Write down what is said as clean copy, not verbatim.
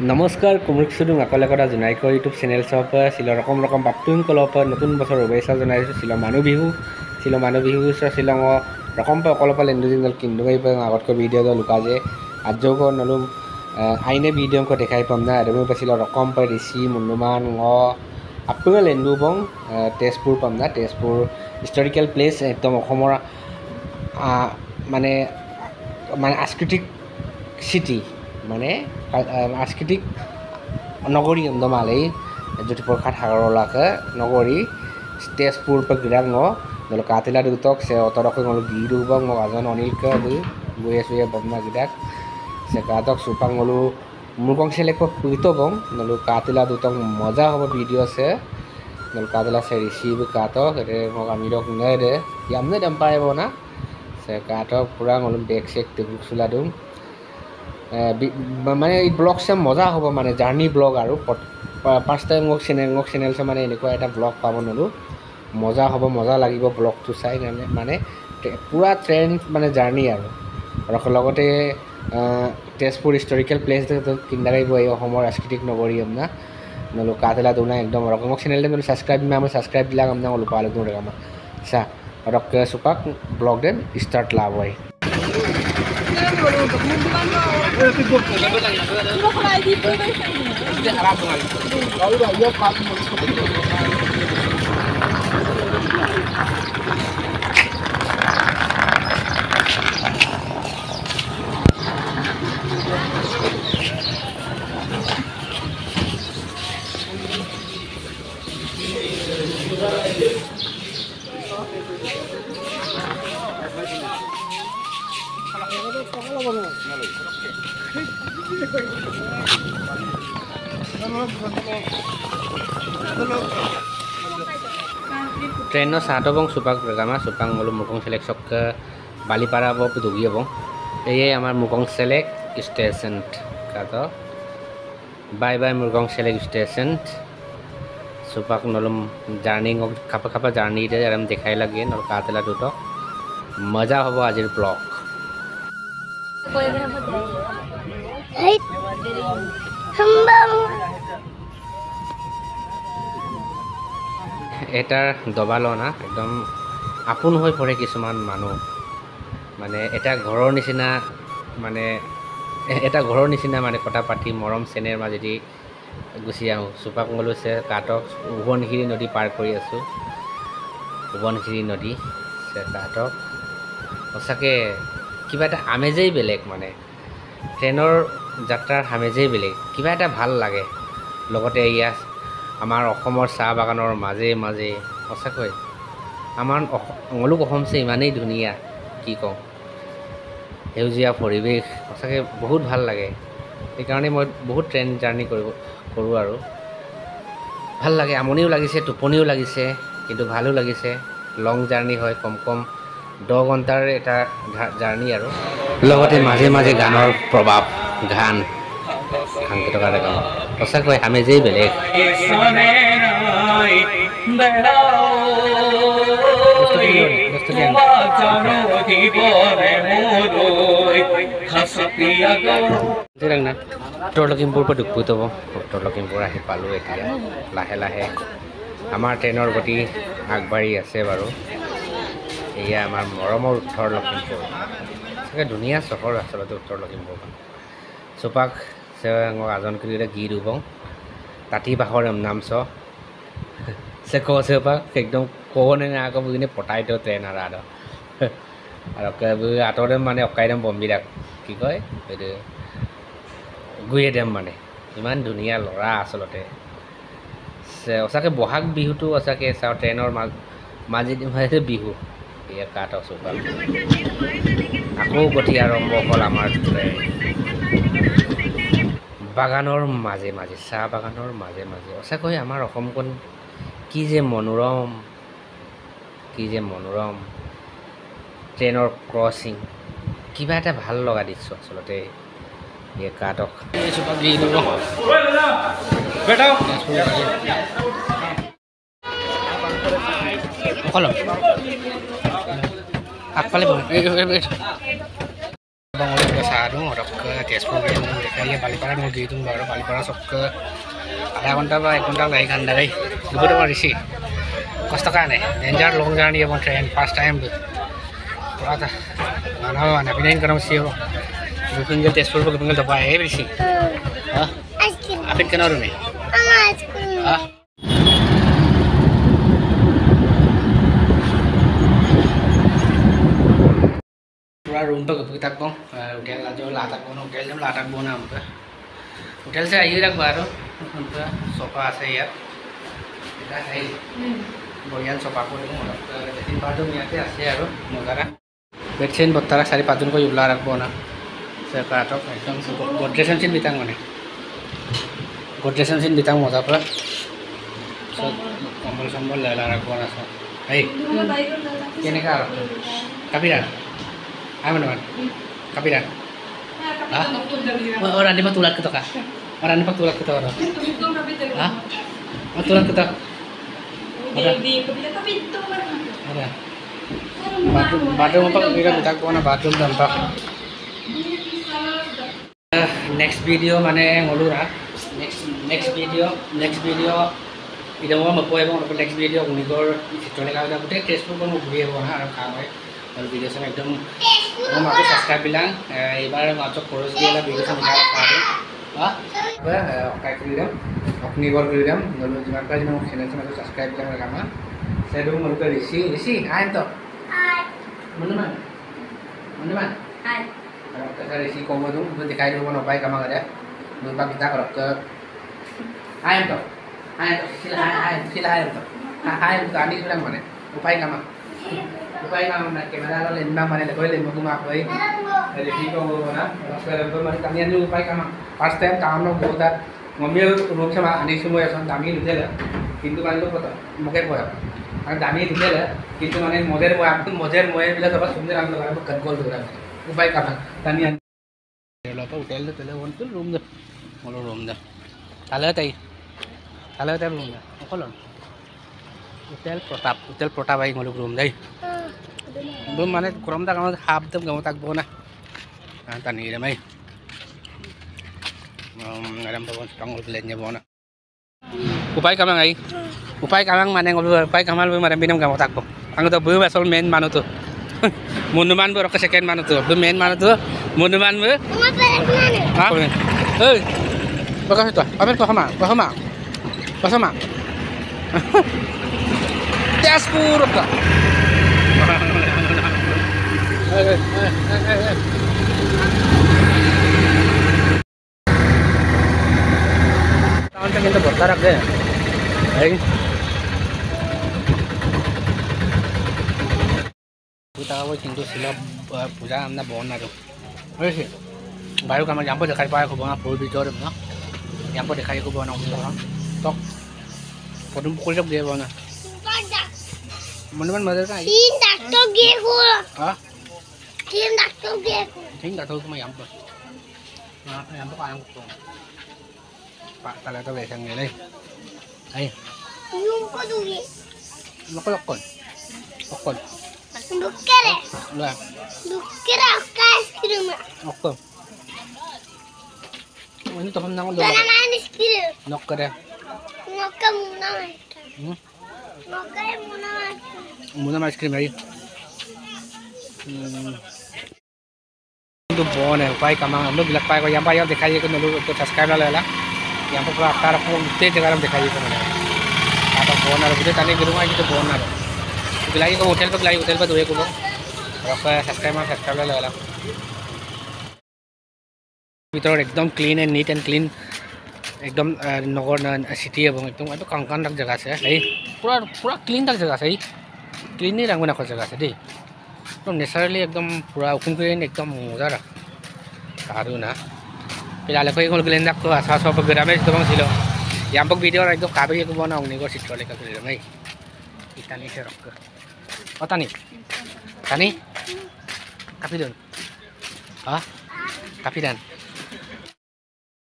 নমস্কাৰ কুমুক সুদুং আকলেকতা জোনাইকৰ ইউটিউব চেনেলছৰ পৰা শিলৰ ৰকম বাপটুং কলৰ পৰা নতুন বছৰ শুভেচ্ছা জনাইছোঁ। শিলৰ মানুহ বিহু শিলঙৰ ৰকম পৰা অকলৰ পৰা লেণ্ডুজিংগল কিন্দুগাই পৰা আগতকৈ ভিডিঅ' লুকা যে আজৌক নলুম আইনে ভিডিঅ'ক দেখাই পাম না এডমি পাইছিল ৰকম পৰা ঋষি মুন্ডুমান আপুঙা লেণ্ডু বং তেজপুৰ পাম না তেজপুৰ হিষ্টৰিকেল প্লেচ একদম অসমৰ মানে সাংস্কৃতিক চিটি মানে সাংস্কৃতিক নগৰী একদম আলেই জ্যোতিপ্ৰসাদ সাগৰলাকে নগৰী তেজপুৰ পৰা গিৰাং নলো কাতিলা দুটক সে অতরকে নলো গিরু বং আজন অনিলকে বই আছো বমনা গিরাক সে কাতক সুপাং নলো মুরগং সেলেক পুইতো বং নলো কাতিলা দুটক মজা হব ভিডিও আছে নলো কাতিলা সে রিসিভ কাতক এতে মগ আমি রক নে দে ইয়ামনে দম পাইব না সে কাতক পুরা নলো বেক সেক টেবুল চুলা দুম মানে এই ব্লগ সে মজা হ'ব মানে জাৰ্ণি ব্লগ আৰু ফাৰ্ষ্ট টাইম মোক চেনেলছে মানে এনেকুৱা এটা ব্লগ পাব নলো মজা হ'ব মজা লাগিব ব্লগটো চাই মানে পুৰা ট্ৰেণ্ড মানে জাৰ্ণি আৰু লগতে তেজপুৰ হিষ্টৰিকেল প্লেচ কিন্দাগাইব এই অসমৰ সাংস্কৃতিক নগৰী আমনা নলো কাতিলা দুনা একদম ৰকমক চেনেল মানে সাবস্ক্ৰাইব দিলাক আমনা লুপা আলু দূৰ আমাৰ চা ৰক সুপাক ব্লগ দেন ষ্টাৰ্ট লাভ হয় ট্ৰেনৰ চাহটো বং চুপাক গামা চুপাং মলো মুকং সেলেক চক বালিপাৰা বক দুগি বং এই আমাৰ মুকং সেলেক স্টেশন কাত বাই বাই মুকং সেলেক স্টেশন চুপাক নলম জাৰ্ণি খাপা জাৰ্ণি দে আৰাম দেখাই লাগে নল কাতলা দুটো মজা হ'ব আজিৰ ব্লগ এটাৰ দবালো না একদম আপোন হৈ পৰে কিছুমান মানুহ মানে এটা ঘৰৰ নিচিনা মানে কথা পাতি মৰম চেনেৰ মাজেদি গুচি আহোঁ চুপাক মলৈছে কাটক সোৱণশিৰি নদী পাৰ কৰি আছোঁ সোৱণশিৰি নদী কাটক সঁচাকৈ কিবা এটা আমেজেই বেলেগ মানে ট্ৰেইনৰ যাত্ৰাৰ আমেজেই বেলেগ কিবা এটা ভাল লাগে লগতে এয়া আমাৰ অসমৰ চাহ বাগানৰ মাজে সঁচাকৈ আমাৰ অলোক অসমছে ইমানেই ধুনীয়া কি কওঁ সেউজীয়া পৰিৱেশ সঁচাকৈ বহুত ভাল লাগে সেইকাৰণে মই বহুত ট্ৰেইন জাৰ্ণি কৰোঁ আৰু ভাল লাগে আমনিও লাগিছে টোপনিও লাগিছে কিন্তু ভালো লাগিছে লং জাৰ্ণি হয় কম 10 ঘণ্টাৰ এটা জাৰ্ণি আৰু লগতে মাজে গানৰ প্ৰভাৱ গান সংগীতকা গান সঁচাকৈ আমেজেই বেলেগ উত্তৰ লখিমপুৰ পৰা দুখপুত হ'ব উত্তৰ লখিমপুৰ আহি পালোঁ এতিয়া লাহে আমাৰ ট্ৰেইনৰ গতি আগবাঢ়ি আছে বাৰু এয়া আমাৰ মৰমৰ উত্তৰ লখিমপুৰ চাগে ধুনীয়া চহৰ আচলতে উত্তৰ লখিমপুৰখন চুপাক আজন কৰি গীত উবং তাঁতি বাহৰ নাম সে কপাক একদম ক'বনে আকৌ বুজিনে পটাই দিওঁ ট্ৰেইন আৰু আঁতৰে মানে অকাইডম বম্বিৰাক কি কয় এইটো গুয়ে দেম মানে ইমান ধুনীয়া ল'ৰা আচলতে সঁচাকৈ বহাগ বিহুটো সঁচাকৈ চাওঁ ট্ৰেইনৰ মাজেদি বিহু এয়া কাট চুপাক আকৌ গতি আৰম্ভ হ'ল আমাৰ বাগানৰ মাজে চাহ বাগানৰ মাজে সঁচাকৈ আমাৰ অসমখন কি যে মনোৰম ট্ৰেইনৰ ক্ৰচিং কিবা এটা ভাল লগা দৃশ্য আচলতে এই কাটক আগফালে Bangun ke Sarung, orang ke Teaspur ke Kaya Balipara mau gitu baru Balipara sok ke ada konta ba konta lagi kan dari dulu tuh risi costa kan danger long journey mau train first time tuh berapa mana pinain karena masih gue pinggir Teaspur ke pinggir tempat risi ah apa kena orang nih ah पूरा room पे कभी तक hotel जो लाता कौन hotel जब लाता कौन है हमको होटल से आइए रख बारो हमको सोफा से यार इधर है बढ़िया सोफा को लेकिन बाजू में आते आसे यारो मजारा बेडशीट बत्तारा सारी पाँचों को युला रख बोना से काटो एकदम गोदरेज मशीन बितांग मने गोदरेज मशीन बितांग मजा पर सब कंबल संबल ला रख बोना सब है क्या निकाल कभी Ay naman. Kapitan. Ha? Orang di patulat kita kah? Orang di patulat kita orang. Ha? Patulat kita. Di kapitan tapi itu mana? Ada. Bathroom apa kita bitak ko na bathroom dampak. Next video mana ngolura. Next video ida mo mapoy mo next video kung igor sitone ka da putek Facebook mo buye ho na arap ka और video से एकदम हम आपको subscribe belong एक बार हम आपको course दिया ला video से निकाल पा रहे हाँ क्या करीडम अपनी बार करीडम नलो जिमान का जिमान चैनल से मतलब सब्सक्राइब करना कामा saya dulu mau ke Risi ayo toh mana kalau ke Risi kamu tuh nanti kayak dulu mau baik kamu ada lupa kita kalau ke ayo toh sila ayo toh kita ani bilang mana upaya kamu upaya kamu nak kamera lo lembang mana lekoi lembang kamu apa ini Risi kamu mana kalau mana kalian dulu upaya kamu first time kamu lo buat ngambil room sama ani semua yang kami itu lah কিন্তু মানে কত মুখে পড়া আর দামি দিলে কিন্তু মানে মদের মই আপনি মদের মই বিলা সব সুন্দর আনলো আর কন্ট্রোল করে উপায় কাটা দামি আন লোপা হোটেল তো তেলে ওন রুম দে মলো রুম দে তালে রুম দে কলন হোটেল প্রতাপ আই মলো রুম দেই রুম মানে গরম তা কাম হাফ দম গাম তাকবো না তানি রে মাই আরাম তো স্ট্রং প্লেন যাব না upay kamang ay upay kamang maneng upay kamal bu marami nam gamot takbo ang to bu asal main manu to monuman bu ka second manu to bu main manu to monuman bu ha hey bakas ito amen ko hama Teaspur ka tahun kita bertarak deh, hey. Kita awal tinggal silap puja amna bona tuh, oke. Baru kami jampo dekai payah kubona full bitor, no? Jampo dekai kubona orang, tok. Podum pukul jam dia bona. Mana mana kan? Tim dakto gehu. Ah? Tim dakto gehu. Tim dakto cuma jampo. Nah, jampo kayang kutung. Pak talaga besang nila ay yung ko dugi lokon dukkere la dukkere ice cream okko ano to nang lo wala man ice cream nokkere nokka muna ice cream ay itu bon hai pai kamang हम लोग लग पाए को यहां पर दिखाइए को नलो तो subscribe ला यहाँ पर पूरा अक्टार उठते जगह हम दिखाइए तो मैंने आता फोन आ रहा ताने गिरूँगा कि तो फोन आ रहा गिलाई को होटल पर धोए को सब्सक्राइब लगा ভিতৰত একদম clean and neat and clean একদম নগৰ চিটি এবং একদম এইটো কাংকান তাক জেগা আছে এই পুৰা ক্লিন তাক জেগা আছে এই ক্লিনেই ডাঙৰ নাখৰ জেগা আছে দেই একদম নেচাৰেলি একদম পুৰা ওপেন কৰি একদম মজা ৰাখ আৰু না Pilala ko yung glendak ko sa pagramay ito bang silo. Yang pag video ra ito kabe ko bona ong negosyo trole ka pila may. Kita ni si Rock. O tani. Kapi doon. Ha? Kapi dan.